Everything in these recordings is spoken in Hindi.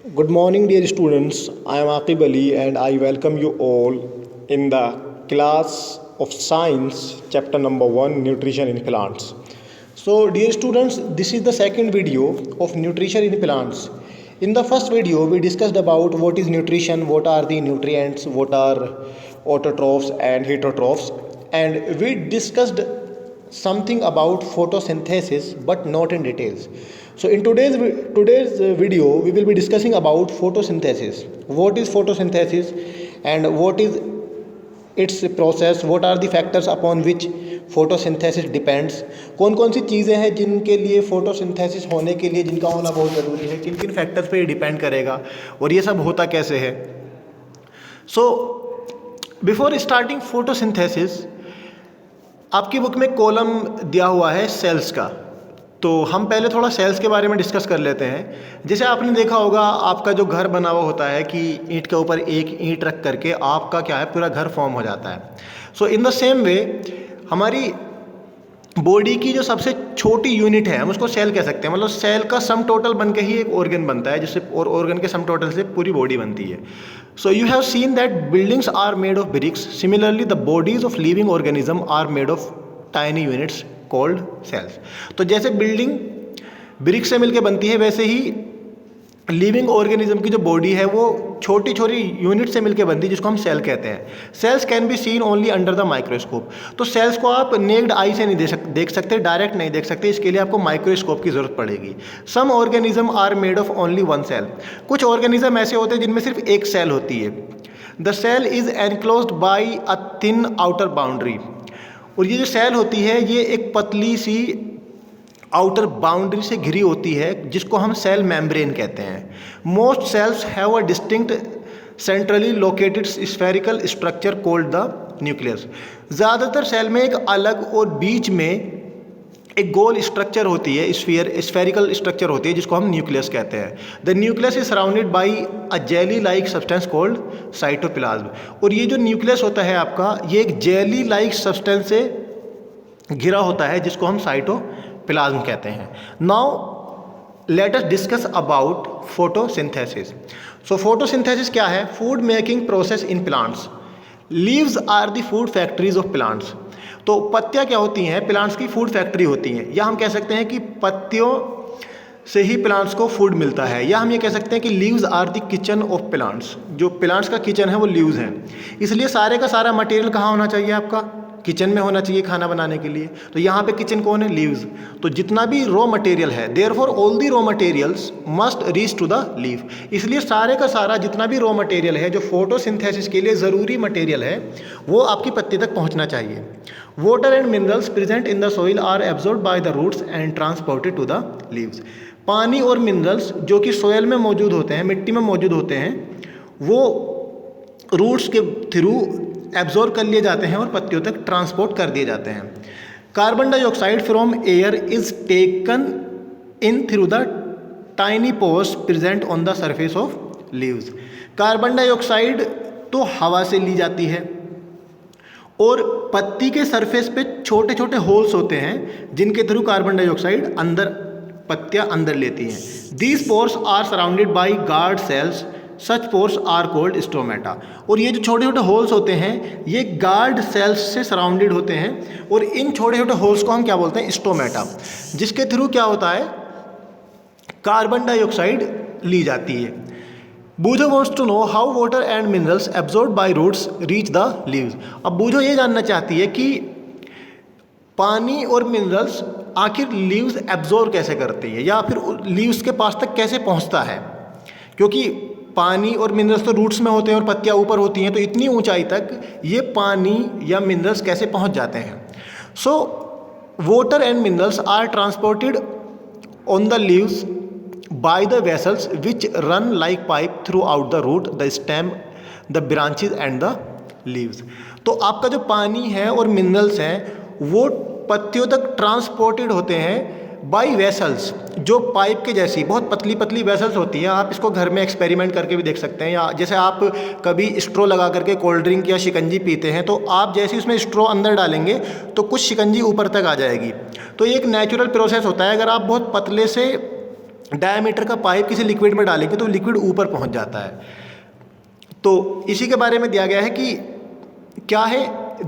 Good morning, dear students. I am Aqib Ali and I welcome you all in the class of Science, chapter number 1 Nutrition in Plants. So, dear students, this is the second video of Nutrition in Plants. In the first video, we discussed about what is nutrition, what are the nutrients, what are autotrophs and heterotrophs, and we discussed something about photosynthesis but not in details. So in today's video we will be discussing about photosynthesis. What is photosynthesis and what is its process, what are the factors upon which photosynthesis depends, कौन कौन सी चीज़ें हैं जिनके लिए फोटोसिंथेसिस होने के लिए जिनका होना बहुत ज़रूरी है, किन किन फैक्टर्स पे ये डिपेंड करेगा और ये सब होता कैसे है. सो बिफोर स्टार्टिंग फोटोसिंथेसिस आपकी बुक में कॉलम दिया हुआ है सेल्स का, तो हम पहले थोड़ा सेल्स के बारे में डिस्कस कर लेते हैं. जैसे आपने देखा होगा आपका जो घर बना हुआ होता है कि ईंट के ऊपर एक ईंट रख करके आपका क्या है पूरा घर फॉर्म हो जाता है. सो इन द सेम वे हमारी बॉडी की जो सबसे छोटी यूनिट है हम उसको सेल कह सकते हैं. मतलब सेल का सम टोटल बन के ही एक ऑर्गन बनता है, जिससे और ऑर्गन के सम टोटल से पूरी बॉडी बनती है. So you have seen that buildings are made of bricks. Similarly the bodies of living organism are made of tiny units called cells. तो जैसे बिल्डिंग ब्रिक्स से मिलकर बनती है वैसे ही लिविंग ऑर्गेनिज्म की जो बॉडी है वो छोटी छोटी यूनिट से मिलकर बनती है जिसको हम सेल कहते हैं. Cells can be seen only under the microscope. तो सेल्स को आप नेक्ड आई से नहीं देख सकते, डायरेक्ट नहीं देख सकते, इसके लिए आपको माइक्रोस्कोप की जरूरत पड़ेगी. Some organism are made of only one cell. कुछ ऑर्गेनिज्म ऐसे होते हैं जिनमें सिर्फ एक सेल होती है. The cell is enclosed by a thin outer boundary. और ये जो सेल होती है ये एक पतली सी आउटर बाउंड्री से घिरी होती है जिसको हम सेल मेम्ब्रेन कहते हैं. Most cells have a distinct centrally located spherical structure called the nucleus. ज़्यादातर सेल में एक अलग और बीच में एक गोल स्ट्रक्चर होती है, स्फेरिकल स्ट्रक्चर होती है जिसको हम न्यूक्लियस कहते हैं. The nucleus is surrounded by a jelly like substance called cytoplasm. और ये जो न्यूक्लियस होता है आपका ये एक जेली लाइक सब्सटेंस से घिरा होता है जिसको हम साइटोप्लाज्म कहते हैं. Now let us discuss about photosynthesis. So photosynthesis क्या है? Food making process in plants. Leaves are the food factories of plants. तो पत्तियां क्या होती हैं? प्लांट्स की फूड फैक्ट्री होती हैं. या हम कह सकते हैं कि पत्तियों से ही प्लांट्स को फूड मिलता है. या हम ये कह सकते हैं कि leaves are the kitchen of plants. जो प्लांट्स का किचन है वो लीव्स हैं. इसलिए सारे का सारा मटेरियल कहाँ होना चाहिए? आपका किचन में होना चाहिए खाना बनाने के लिए. तो यहाँ पे किचन कौन है? लीव्स. तो जितना भी रॉ मटेरियल है therefore all the raw materials must reach to the leaf. इसलिए सारे का सारा जितना भी रॉ मटेरियल है जो फोटोसिंथेसिस के लिए ज़रूरी मटेरियल है वो आपकी पत्ती तक पहुँचना चाहिए. Water and minerals present in the soil are absorb by the roots and transported to the leaves. पानी और मिनरल्स जो कि सोयल में मौजूद होते हैं, मिट्टी में मौजूद होते हैं, वो रूट्स के थ्रू एब्जॉर्ब कर लिए जाते हैं और पत्तियों तक ट्रांसपोर्ट कर दिए जाते हैं. Carbon dioxide from air is taken in through the tiny pores present on the surface of leaves. Carbon dioxide तो हवा से ली जाती है और पत्ती के सरफेस पे छोटे छोटे होल्स होते हैं जिनके थ्रू कार्बन डाइऑक्साइड अंदर पत्तियां अंदर लेती हैं. These pores are surrounded by guard cells. Such pores are called stomata. और ये जो छोटे छोटे होल्स होते हैं ये गार्ड सेल्स से सराउंडेड होते हैं और इन छोटे छोटे होल्स को हम क्या बोलते हैं? स्टोमेटा. जिसके थ्रू क्या होता है? कार्बन डाइऑक्साइड ली जाती है. Boojho wants to know how water and minerals absorb by roots reach the leaves. अब बूझो ये जानना चाहती है कि पानी और मिनरल्स आखिर लीव्स एब्जॉर्ब कैसे करती है या फिर लीव्स के पास तक कैसे पहुंचता है. क्योंकि पानी और मिनरल्स तो रूट्स में होते हैं और पत्तियां ऊपर होती हैं, तो इतनी ऊंचाई तक ये पानी या मिनरल्स कैसे पहुंच जाते हैं? So water and minerals are transported on the leaves by the vessels which run like pipe throughout the root, the stem, the branches and the leaves. तो आपका जो पानी है और मिनरल्स हैं वो पत्तियों तक ट्रांसपोर्टेड होते हैं बाई वेसल्स, जो पाइप के जैसी बहुत पतली पतली वेसल्स होती हैं. आप इसको घर में एक्सपेरिमेंट करके भी देख सकते हैं. या जैसे आप कभी स्ट्रॉ लगा करके कोल्ड ड्रिंक या शिकंजी पीते हैं तो आप जैसे उसमें स्ट्रॉ अंदर डालेंगे तो कुछ शिकंजी ऊपर तक आ जाएगी. तो ये एक नेचुरल प्रोसेस होता है. अगर आप बहुत पतले से डायमीटर का पाइप किसी लिक्विड में डालेंगे तो लिक्विड ऊपर पहुंच जाता है। तो इसी के बारे में दिया गया है कि क्या है,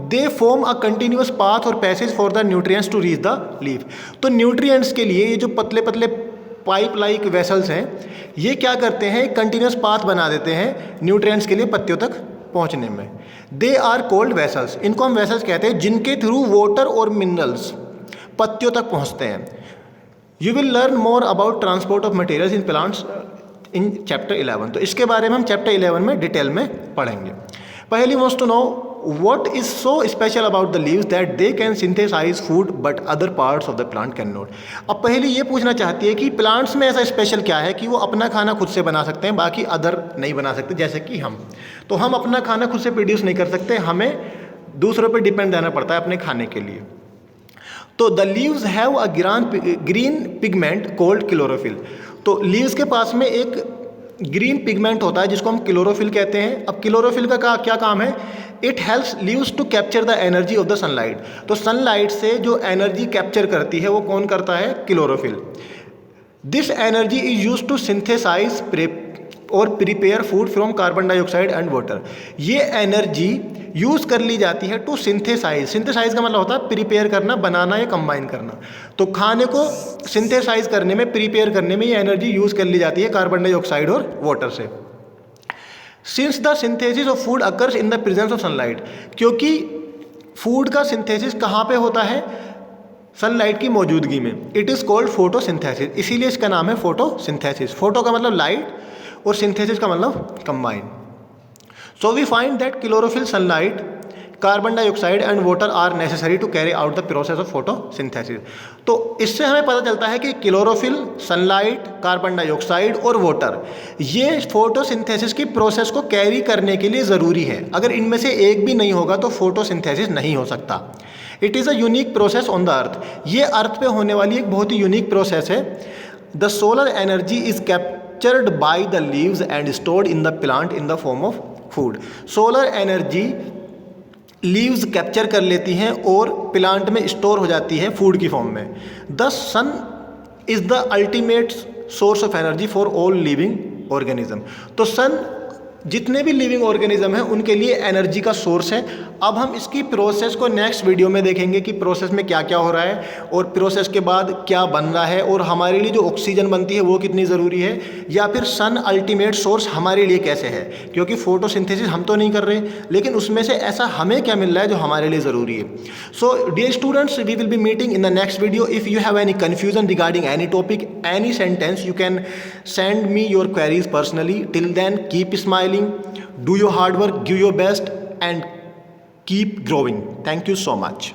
they form a continuous path और passage for the nutrients to reach the leaf. तो न्यूट्रिएंट्स के लिए ये जो पतले पतले पाइप लाइक वेसल्स हैं, ये क्या करते हैं, कंटिन्यूअस पाथ बना देते हैं न्यूट्रिएंट्स के लिए पत्तियों तक पहुंचने में। दे आर कोल्ड वेसल्स, इनको हम वेसल्स कहते हैं जिनके थ्रू वाटर और मिनरल्स पत्तियों तक पहुंचते हैं। You will learn more about transport of materials in plants in chapter 11। तो इसके बारे में हम चैप्टर 11 में डिटेल में पढ़ेंगे। पहली wants to know what is so special about the leaves that they can synthesize food but other parts of the plant cannot। अब पहली ये पूछना चाहती है कि प्लांट्स में ऐसा स्पेशल क्या है कि वो अपना खाना खुद से बना सकते हैं, बाकी अदर नहीं बना सकते, जैसे कि हम। तो हम अपना खाना खुद से प्रोड्यूस नहीं कर सकते, हमें दूसरों पर डिपेंड रहना पड़ता है अपने खाने के लिए। तो the leaves have a green pigment cold chlorophyll. तो लीव्स के पास में एक ग्रीन पिगमेंट होता है जिसको हम क्लोरोफिल कहते हैं। अब क्लोरोफिल का क्या काम है, it helps leaves to capture the energy of the sunlight. तो सनलाइट से जो एनर्जी कैप्चर करती है वो कौन करता है, chlorophyll. This energy is use to synthesize और prepare food from carbon dioxide and water. ये एनर्जी यूज़ कर ली जाती है टू सिंथेसाइज। सिंथेसाइज का मतलब होता है प्रिपेयर करना, बनाना या कंबाइन करना। तो खाने को सिंथेसाइज करने में, प्रिपेयर करने में ये एनर्जी यूज़ कर ली जाती है कार्बन डाइऑक्साइड और वाटर से। Since the synthesis of food occurs in the presence of sunlight, क्योंकि फूड का सिंथेसिस कहाँ पे होता है, सनलाइट की मौजूदगी में। इट इज़ कॉल्ड फोटोसिंथेसिस, इसीलिए इसका नाम है फोटोसिंथेसिस। फोटो का मतलब लाइट और सिंथेसिस का मतलब combine. So we find that chlorophyll, sunlight, carbon dioxide and water are necessary to carry out the process of photosynthesis. तो इससे हमें पता चलता है कि क्लोरोफिल, सनलाइट, कार्बन डाइऑक्साइड और वाटर ये फोटोसिंथेसिस की प्रोसेस को कैरी करने के लिए ज़रूरी है। अगर इनमें से एक भी नहीं होगा तो फोटोसिंथेसिस नहीं हो सकता। It is a unique process on the earth, ये अर्थ पे होने वाली एक बहुत ही यूनिक प्रोसेस है। The solar energy is captured by the leaves and stored in the plant in the form of food. Solar energy leaves capture कर लेती हैं और प्लांट में स्टोर हो जाती है फूड की फॉर्म में। The sun is the ultimate source of energy for all living organism. तो सन जितने भी लिविंग ऑर्गेनिज्म हैं उनके लिए एनर्जी का सोर्स है। अब हम इसकी प्रोसेस को नेक्स्ट वीडियो में देखेंगे कि प्रोसेस में क्या क्या हो रहा है और प्रोसेस के बाद क्या बन रहा है और हमारे लिए जो ऑक्सीजन बनती है वो कितनी ज़रूरी है, या फिर सन अल्टीमेट सोर्स हमारे लिए कैसे है। क्योंकि फोटोसिंथेसिस हम तो नहीं कर रहे, लेकिन उसमें से ऐसा हमें क्या मिल रहा है जो हमारे लिए ज़रूरी है। So dear students, we will be meeting in the next video. If you have any confusion regarding any topic, any sentence, you can send me your queries personally. Till then, keep smiling, do your hard work, give your best, and keep growing. Thank you so much.